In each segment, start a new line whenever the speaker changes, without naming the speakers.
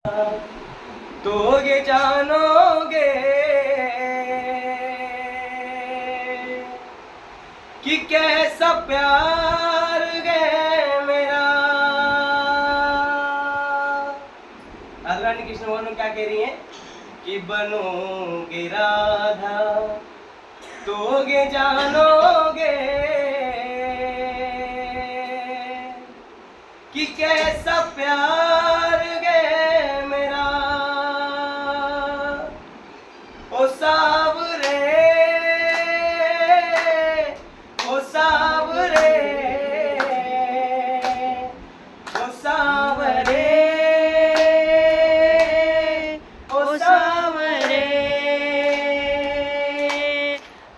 तो ये जानोगे कि कैसा प्यार है मेरा। रानी कृष्ण मोहन क्या कह रही हैं कि बनोगे राधा तो ये जानोगे कि कैसा प्यार है मेरा। ओ सावरे ओ सावरे ओ सावरे
ओ सावरे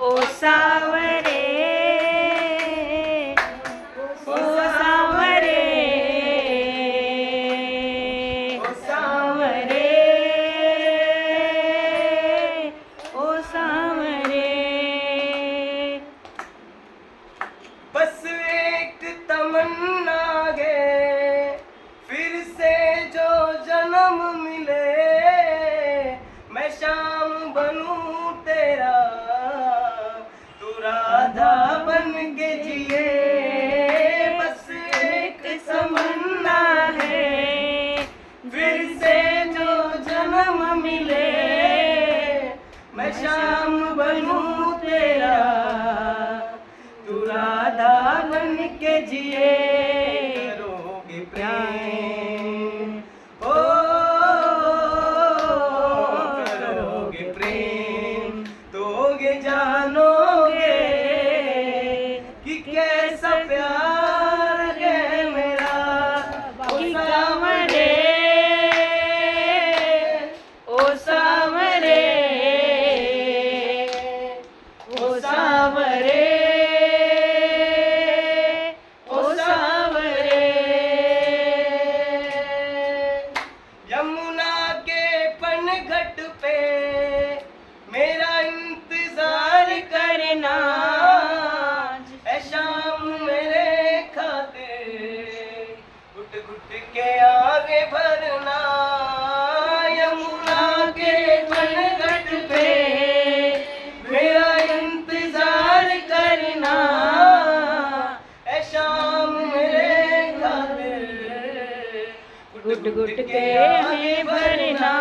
ओ सावरे ओ सावरे
ओ सावरे
ओ सावरे।
बस एक तमन्ना है फिर से जो जन्म मिले मैं शाम बनूं तेरा तू राधा बन के जिए। बस एक तमन्ना है फिर से जो जन्म मिले मैं शाम बनूं तेरा तू राधा बन के जिए। करोगे प्रेम ओ करोगे प्रेम तो ये जानोगे कि कैसा प्यार है मेरा। ओ सावरे
ओ सावरे
ओ सावरे ओ सावरे। यमुना के पनघट पे मेरा इंतजार करना ऐ शाम मेरे खातिर घुट घुट के आगे भरना। यमुना के पनघट पे मेरा इंतजार करना ऐ शाम मेरे खातिर
गुट गुट के आगे भरना।